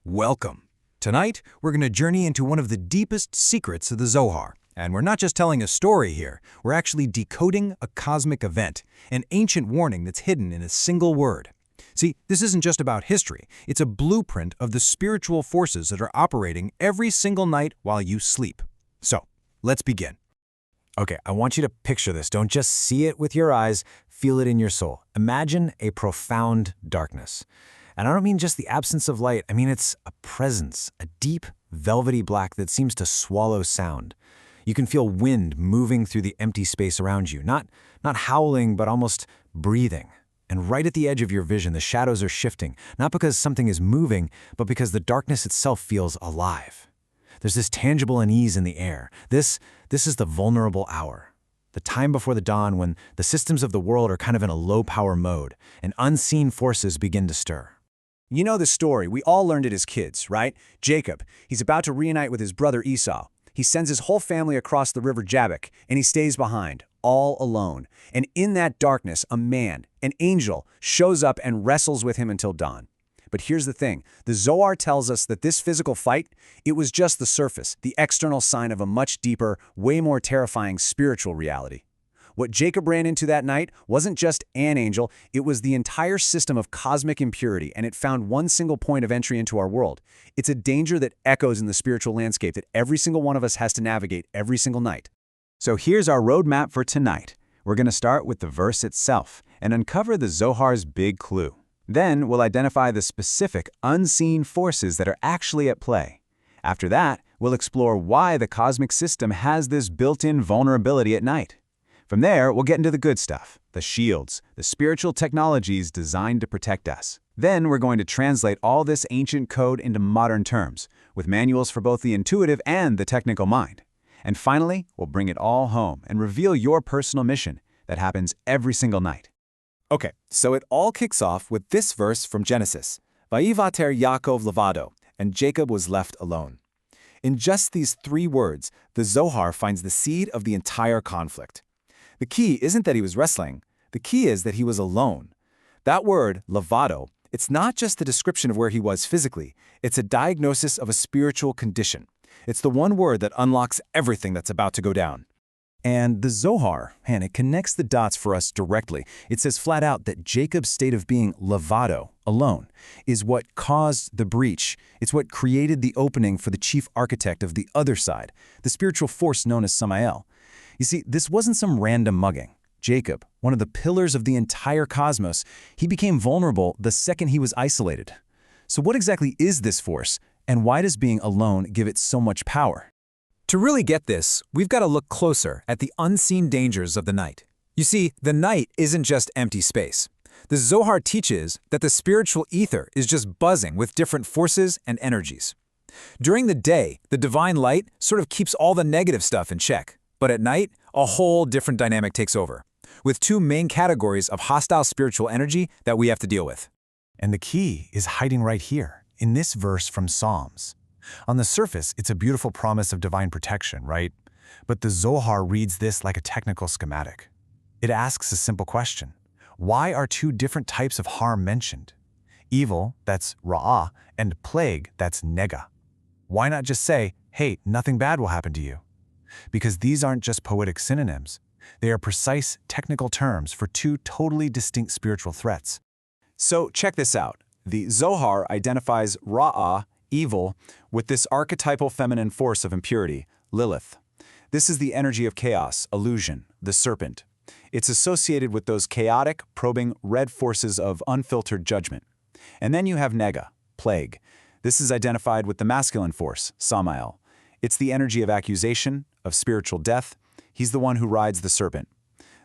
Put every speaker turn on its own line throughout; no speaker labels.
Welcome. Tonight, we're going to journey into one of the deepest secrets of the Zohar. And we're not just telling a story here, we're actually decoding a cosmic event, an ancient warning that's hidden in a single word. See, this isn't just about history, it's a blueprint of the spiritual forces that are operating every single night while you sleep. So, let's begin. Okay, I want you to picture this. Don't just see it with your eyes, feel it in your soul. Imagine a profound darkness. And I don't mean just the absence of light, I mean it's a presence, a deep, velvety black that seems to swallow sound. You can feel wind moving through the empty space around you, not howling, but almost breathing. And right at the edge of your vision, the shadows are shifting, not because something is moving, but because the darkness itself feels alive. There's this tangible unease in the air. This is the vulnerable hour, the time before the dawn when the systems of the world are kind of in a low-power mode, and unseen forces begin to stir.
You know the story. We all learned it as kids, right? Jacob, he's about to reunite with his brother Esau. He sends his whole family across the river Jabbok, and he stays behind, all alone. And in that darkness, a man, an angel, shows up and wrestles with him until dawn. But here's the thing. The Zohar tells us that this physical fight, it was just the surface, the external sign of a much deeper, way more terrifying spiritual reality. What Jacob ran into that night wasn't just an angel, it was the entire system of cosmic impurity, and it found one single point of entry into our world. It's a danger that echoes in the spiritual landscape that every single one of us has to navigate every single night.
So here's our roadmap for tonight. We're going to start with the verse itself and uncover the Zohar's big clue. Then we'll identify the specific, unseen forces that are actually at play. After that, we'll explore why the cosmic system has this built-in vulnerability at night. From there, we'll get into the good stuff, the shields, the spiritual technologies designed to protect us. Then we're going to translate all this ancient code into modern terms, with manuals for both the intuitive and the technical mind. And finally, we'll bring it all home and reveal your personal mission that happens every single night.
Okay, so it all kicks off with this verse from Genesis. Vayivater Yaakov Levado, and Jacob was left alone. In just these 3 words, the Zohar finds the seed of the entire conflict. The key isn't that he was wrestling. The key is that he was alone. That word, Levado, it's not just the description of where he was physically. It's a diagnosis of a spiritual condition. It's the one word that unlocks everything that's about to go down.
And the Zohar, man, it connects the dots for us directly. It says flat out that Jacob's state of being Levado, alone, is what caused the breach. It's what created the opening for the chief architect of the other side, the spiritual force known as Samael. You see, this wasn't some random mugging. Jacob, one of the pillars of the entire cosmos, he became vulnerable the second he was isolated. So what exactly is this force, and why does being alone give it so much power?
To really get this, we've got to look closer at the unseen dangers of the night. You see, the night isn't just empty space. The Zohar teaches that the spiritual ether is just buzzing with different forces and energies. During the day, the divine light sort of keeps all the negative stuff in check. But at night, a whole different dynamic takes over, with 2 main categories of hostile spiritual energy that we have to deal with.
And the key is hiding right here, in this verse from Psalms. On the surface, it's a beautiful promise of divine protection, right? But the Zohar reads this like a technical schematic. It asks a simple question. Why are 2 different types of harm mentioned? Evil, that's ra'ah, and plague, that's nega. Why not just say, hey, nothing bad will happen to you? Because these aren't just poetic synonyms. They are precise technical terms for 2 totally distinct spiritual threats.
So check this out. The Zohar identifies Ra'ah, evil, with this archetypal feminine force of impurity, Lilith. This is the energy of chaos, illusion, the serpent. It's associated with those chaotic, probing red forces of unfiltered judgment. And then you have Nega, plague. This is identified with the masculine force, Samael. It's the energy of accusation, of spiritual death. He's the one who rides the serpent.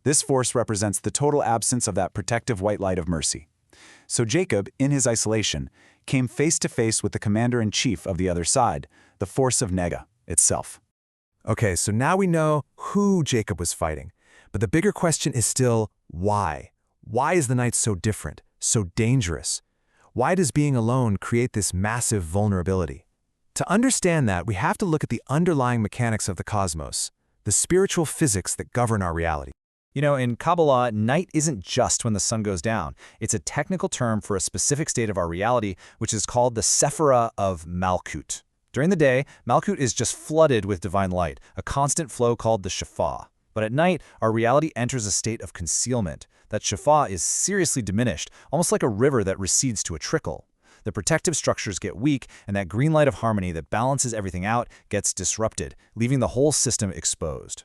This force represents the total absence of that protective white light of mercy. So Jacob, in his isolation, came face to face with the commander-in-chief of the other side, the force of Nega itself.
Okay, so now we know who Jacob was fighting. But the bigger question is still, why? Why is the night so different, so dangerous? Why does being alone create this massive vulnerability? To understand that, we have to look at the underlying mechanics of the cosmos, the spiritual physics that govern our reality.
In Kabbalah, night isn't just when the sun goes down. It's a technical term for a specific state of our reality, which is called the Sephirah of Malkut. During the day, Malkut is just flooded with divine light, a constant flow called the Shafah. But at night, our reality enters a state of concealment. That Shafah is seriously diminished, almost like a river that recedes to a trickle. The protective structures get weak, and that green light of harmony that balances everything out gets disrupted, leaving the whole system exposed.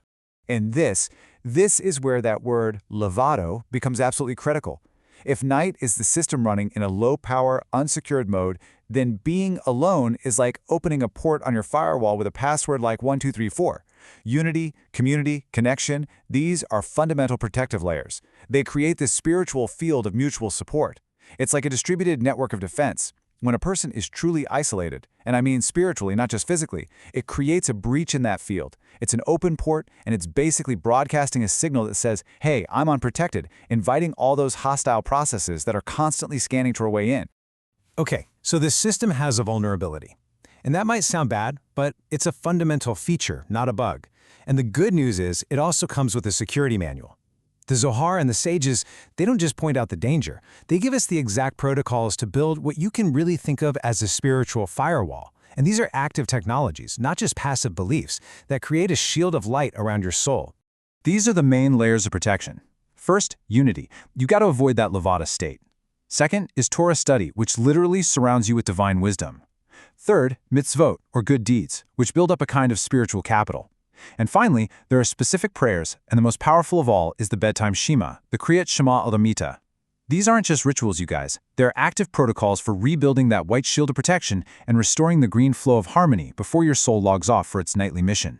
And this is where that word Levado becomes absolutely critical. If night is the system running in a low-power, unsecured mode, then being alone is like opening a port on your firewall with a password like 1234. Unity, community, connection, these are fundamental protective layers. They create this spiritual field of mutual support. It's like a distributed network of defense. When a person is truly isolated, and I mean spiritually, not just physically, it creates a breach in that field. It's an open port, and it's basically broadcasting a signal that says, hey, I'm unprotected, inviting all those hostile processes that are constantly scanning to our way in.
Okay, so this system has a vulnerability. And that might sound bad, but it's a fundamental feature, not a bug. And the good news is it also comes with a security manual. The Zohar and the sages, they don't just point out the danger. They give us the exact protocols to build what you can really think of as a spiritual firewall. And these are active technologies, not just passive beliefs, that create a shield of light around your soul.
These are the main layers of protection. First, unity. You got to avoid that Levado state. Second is Torah study, which literally surrounds you with divine wisdom. Third, mitzvot, or good deeds, which build up a kind of spiritual capital. And finally, there are specific prayers, and the most powerful of all is the bedtime Shema, the Kriyat Shema Olamita. These aren't just rituals, you guys. They're active protocols for rebuilding that white shield of protection and restoring the green flow of harmony before your soul logs off for its nightly mission.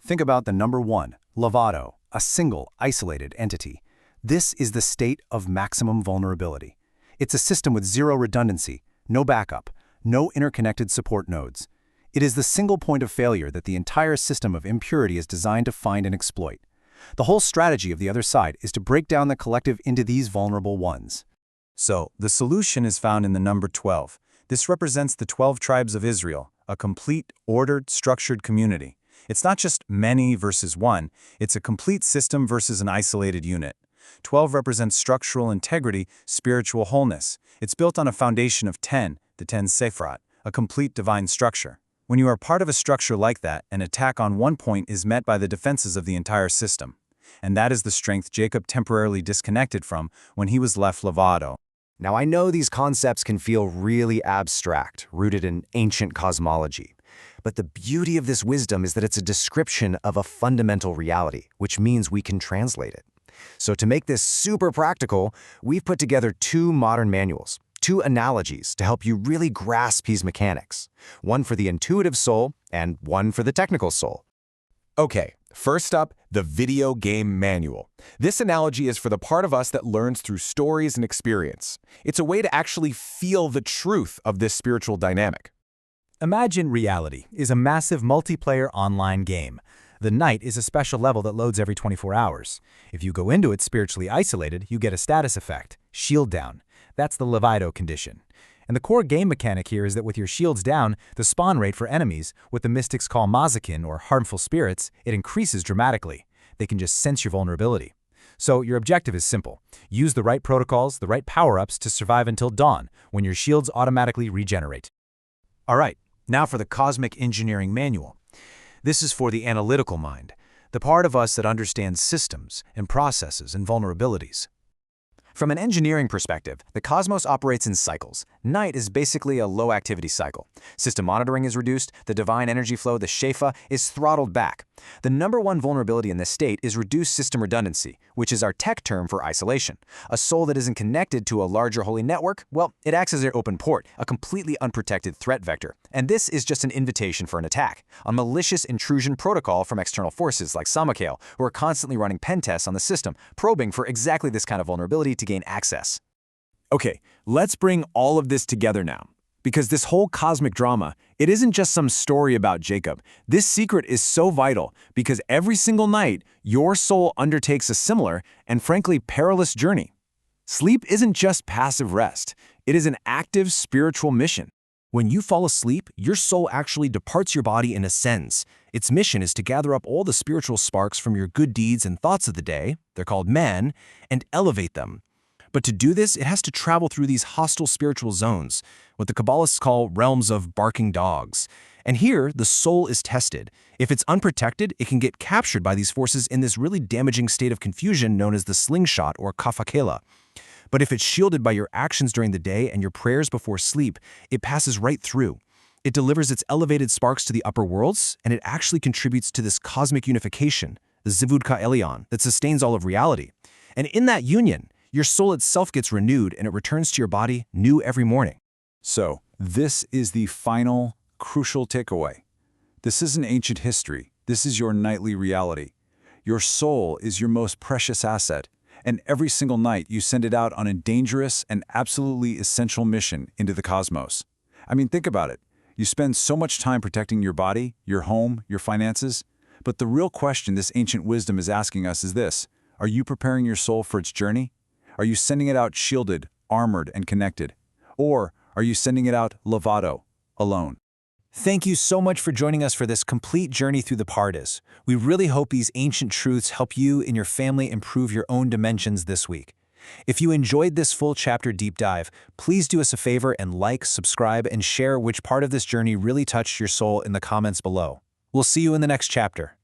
Think about the number one, Levado, a single, isolated entity. This is the state of maximum vulnerability. It's a system with zero redundancy, no backup, no interconnected support nodes. It is the single point of failure that the entire system of impurity is designed to find and exploit. The whole strategy of the other side is to break down the collective into these vulnerable ones.
So, the solution is found in the number 12. This represents the 12 tribes of Israel, a complete, ordered, structured community. It's not just many versus one, it's a complete system versus an isolated unit. 12 represents structural integrity, spiritual wholeness. It's built on a foundation of 10, the 10 Sephirot, a complete divine structure. When you are part of a structure like that, an attack on one point is met by the defenses of the entire system. And that is the strength Jacob temporarily disconnected from when he was left Levado.
Now, I know these concepts can feel really abstract, rooted in ancient cosmology. But the beauty of this wisdom is that it's a description of a fundamental reality, which means we can translate it. So to make this super practical, we've put together two modern manuals, two analogies to help you really grasp these mechanics. One for the intuitive soul and one for the technical soul.
Okay, first up, the video game manual. This analogy is for the part of us that learns through stories and experience. It's a way to actually feel the truth of this spiritual dynamic.
Imagine reality is a massive multiplayer online game. The night is a special level that loads every 24 hours. If you go into it spiritually isolated, you get a status effect, shield down. That's the Levado condition. And the core game mechanic here is that with your shields down, the spawn rate for enemies, what the mystics call mazakin or harmful spirits, it increases dramatically. They can just sense your vulnerability. So your objective is simple. Use the right protocols, the right power-ups to survive until dawn, when your shields automatically regenerate.
All right, now for the Cosmic Engineering Manual. This is for the analytical mind, the part of us that understands systems and processes and vulnerabilities. From an engineering perspective, the cosmos operates in cycles. Night is basically a low-activity cycle. System monitoring is reduced, the divine energy flow, the shefa, is throttled back. The number one vulnerability in this state is reduced system redundancy, which is our tech term for isolation. A soul that isn't connected to a larger holy network, well, it acts as their open port, a completely unprotected threat vector. And this is just an invitation for an attack, a malicious intrusion protocol from external forces like Samakale, who are constantly running pen tests on the system, probing for exactly this kind of vulnerability to gain access.
Okay, let's bring all of this together now. Because this whole cosmic drama, it isn't just some story about Jacob. This secret is so vital because every single night, your soul undertakes a similar and frankly perilous journey. Sleep isn't just passive rest. It is an active spiritual mission.
When you fall asleep, your soul actually departs your body and ascends. Its mission is to gather up all the spiritual sparks from your good deeds and thoughts of the day, they're called man, and elevate them. But to do this, it has to travel through these hostile spiritual zones, what the Kabbalists call realms of barking dogs. And here, the soul is tested. If it's unprotected, it can get captured by these forces in this really damaging state of confusion known as the slingshot or kafakela. But if it's shielded by your actions during the day and your prayers before sleep, it passes right through. It delivers its elevated sparks to the upper worlds, and it actually contributes to this cosmic unification, the Zivudka Elyon, that sustains all of reality. And in that union, your soul itself gets renewed and it returns to your body new every morning.
So, this is the final, crucial takeaway. This isn't ancient history. This is your nightly reality. Your soul is your most precious asset, and every single night you send it out on a dangerous and absolutely essential mission into the cosmos. I mean, think about it. You spend so much time protecting your body, your home, your finances, but the real question this ancient wisdom is asking us is this: are you preparing your soul for its journey? Are you sending it out shielded, armored, and connected? Or are you sending it out Levado, alone?
Thank you so much for joining us for this complete journey through the Pardes. We really hope these ancient truths help you and your family improve your own dimensions this week. If you enjoyed this full chapter deep dive, please do us a favor and like, subscribe, and share which part of this journey really touched your soul in the comments below. We'll see you in the next chapter.